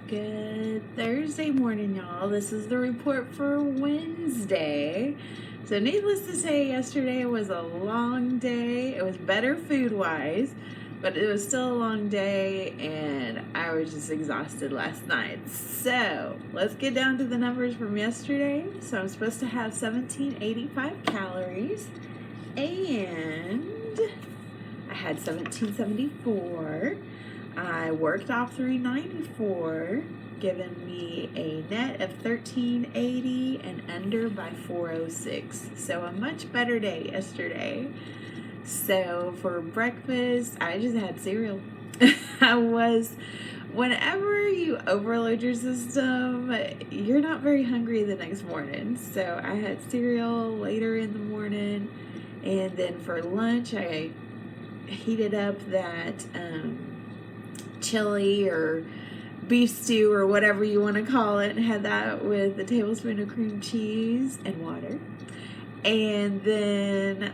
Good Thursday morning, y'all. This is the report for Wednesday. So needless to say, yesterday was a long day. It was better food-wise, but it was still a long day, and I was just exhausted last night. So let's get down to the numbers from yesterday. So I'm supposed to have 1785 calories, and I had 1774. I worked off 394, giving me a net of 1380 and under by 406. So a much better day yesterday. So for breakfast, I just had cereal. Whenever you overload your system, you're not very hungry the next morning. So I had cereal later in the morning, and then for lunch, I heated up that chili or beef stew or whatever you want to call it, and had that with a tablespoon of cream cheese and water. And then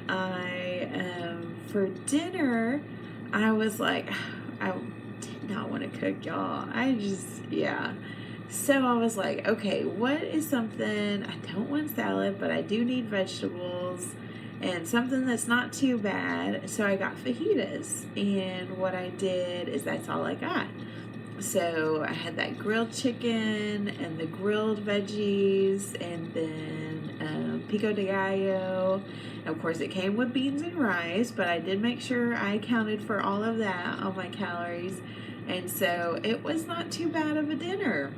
for dinner, I was like, I did not want to cook, y'all. So I was like, okay, what is something, I don't want salad, but I do need vegetables and something that's not too bad. So I got fajitas, and what I did is that's all I got. So I had that grilled chicken and the grilled veggies, and then pico de gallo. And of course, it came with beans and rice, but I did make sure I accounted for all of that on my calories. And so it was not too bad of a dinner.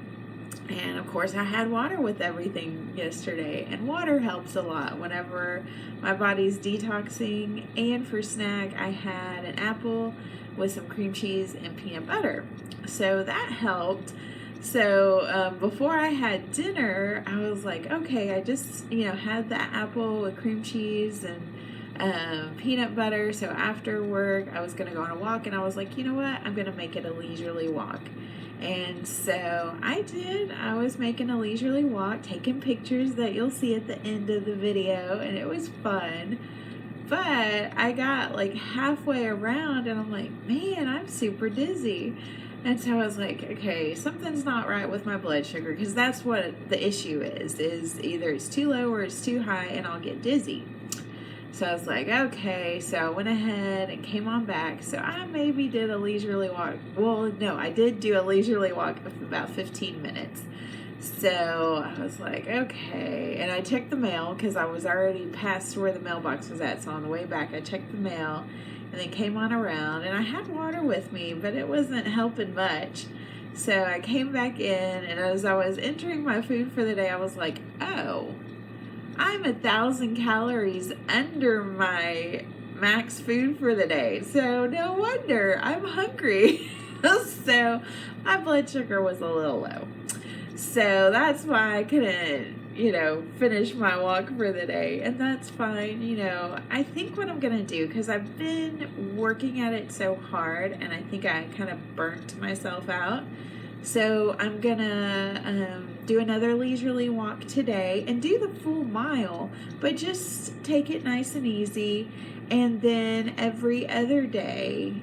And of course, I had water with everything yesterday, and water helps a lot whenever my body's detoxing. And for snack, I had an apple with some cream cheese and peanut butter. So that helped. So before I had dinner, I was like, okay, I just, had the apple with cream cheese and peanut butter. So after work, I was going to go on a walk, and I was like, you know what? I'm going to make it a leisurely walk. And so I did. I was making a leisurely walk, taking pictures that you'll see at the end of the video, and it was fun. But I got like halfway around, and I'm like, man, I'm super dizzy. And so I was like, okay, something's not right with my blood sugar, because that's what the issue is either it's too low or it's too high, and I'll get dizzy. So I was like, okay, so I went ahead and came on back. So I maybe did a leisurely walk. Well, no, I did do a leisurely walk of about 15 minutes. So I was like, okay. And I checked the mail because I was already past where the mailbox was at. So on the way back, I checked the mail and then came on around. And I had water with me, but it wasn't helping much. So I came back in, and as I was entering my food for the day, I was like, oh, I'm 1,000 calories under my max food for the day. So no wonder I'm hungry. So my blood sugar was a little low. So that's why I couldn't, finish my walk for the day. And that's fine. I think what I'm going to do, because I've been working at it so hard, and I think I kind of burnt myself out. So I'm gonna do another leisurely walk today and do the full mile, but just take it nice and easy. And then every other day,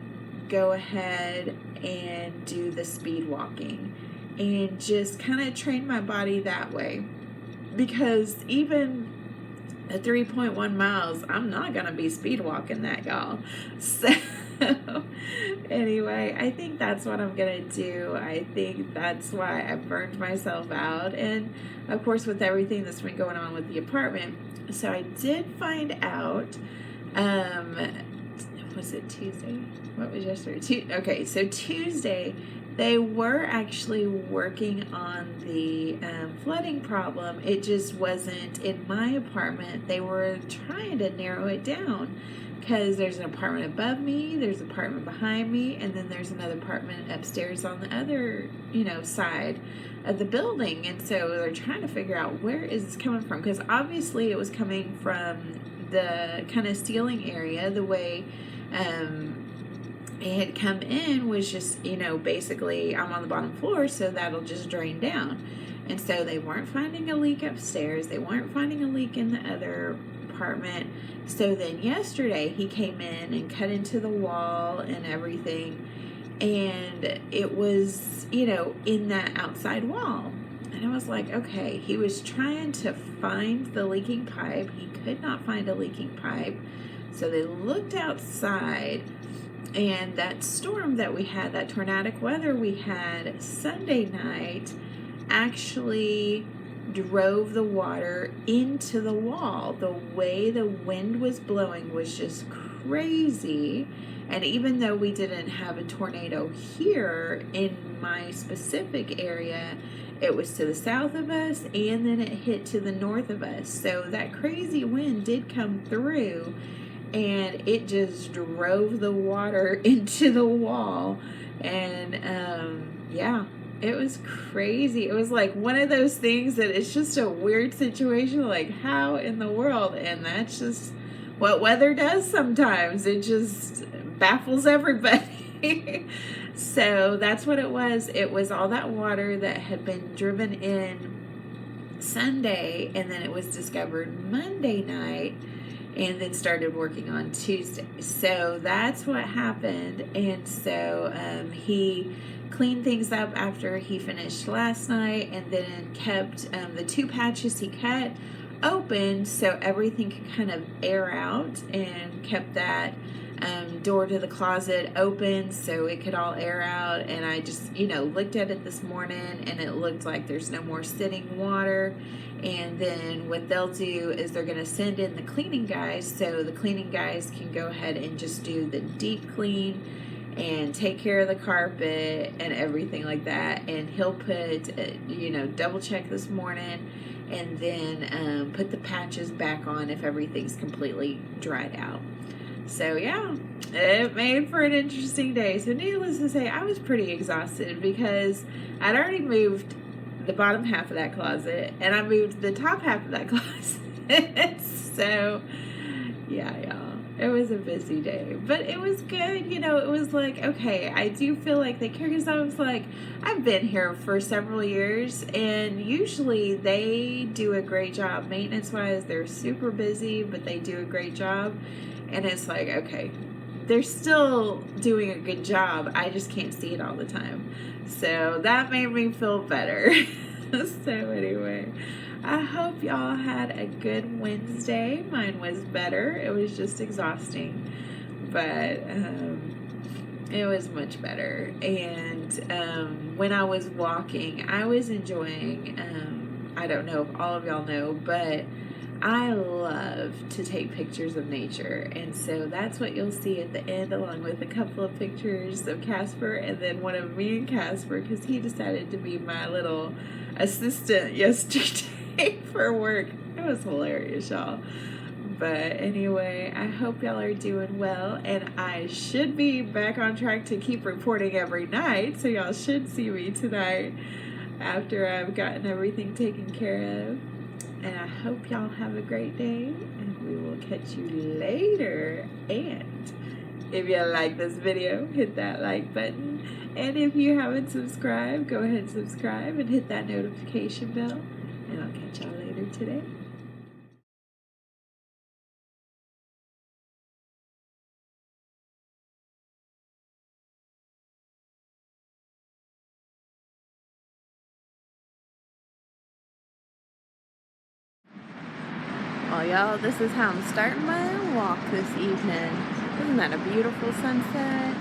go ahead and do the speed walking and just kind of train my body that way. Because even at 3.1 miles, I'm not gonna be speed walking that, y'all. So anyway, I think that's what I'm gonna do. I think that's why I burned myself out, and of course with everything that's been going on with the apartment. So I did find out, was it Tuesday? What was yesterday? Okay, so Tuesday they were actually working on the flooding problem. It just wasn't in my apartment. They were trying to narrow it down, because there's an apartment above me, there's an apartment behind me, and then there's another apartment upstairs on the other, side of the building. And so they're trying to figure out, where is this coming from? Because obviously it was coming from the kind of ceiling area. The way it had come in was just, basically I'm on the bottom floor, so that'll just drain down. And so they weren't finding a leak upstairs. They weren't finding a leak in the other apartment. So then yesterday he came in and cut into the wall and everything, and it was, in that outside wall. And I was like, okay, he was trying to find the leaking pipe. He could not find a leaking pipe. So they looked outside, and that storm that we had, that tornadic weather we had Sunday night, actually drove the water into the wall. The way the wind was blowing was just crazy. And even though we didn't have a tornado here in my specific area, it was to the south of us, and then it hit to the north of us. So that crazy wind did come through, and it just drove the water into the wall. And yeah, it was crazy. It was like one of those things that it's just a weird situation, like how in the world? And that's just what weather does sometimes. It just baffles everybody. So that's what it was. It was all that water that had been driven in Sunday, and then it was discovered Monday night, and then started working on Tuesday. So that's what happened. And so he cleaned things up after he finished last night, and then kept the 2 patches he cut open so everything could kind of air out, and kept that door to the closet open so it could all air out. And I just, looked at it this morning, and it looked like there's no more sitting water. And then what they'll do is they're going to send in the cleaning guys, so the cleaning guys can go ahead and just do the deep clean and take care of the carpet and everything like that. And he'll put, double check this morning, and then put the patches back on if everything's completely dried out. So yeah, it made for an interesting day. So needless to say, I was pretty exhausted because I'd already moved the bottom half of that closet, and I moved the top half of that closet. So yeah, y'all, it was a busy day, but it was good. It was like, okay, I do feel like they care, because I was like, I've been here for several years, and usually they do a great job maintenance wise. They're super busy, but they do a great job. And it's like, okay, they're still doing a good job. I just can't see it all the time. So that made me feel better. So anyway, I hope y'all had a good Wednesday. Mine was better. It was just exhausting, but it was much better. And when I was walking, I was enjoying, I don't know if all of y'all know, but I love to take pictures of nature, and so that's what you'll see at the end, along with a couple of pictures of Casper, and then one of me and Casper, because he decided to be my little assistant yesterday for work. It was hilarious, y'all. But anyway, I hope y'all are doing well, and I should be back on track to keep reporting every night, so y'all should see me tonight after I've gotten everything taken care of. And I hope y'all have a great day, and we will catch you later. And if you like this video, hit that like button. And if you haven't subscribed, go ahead and subscribe and hit that notification bell. And I'll catch y'all later today. Well, y'all, this is how I'm starting my walk this evening. Isn't that a beautiful sunset?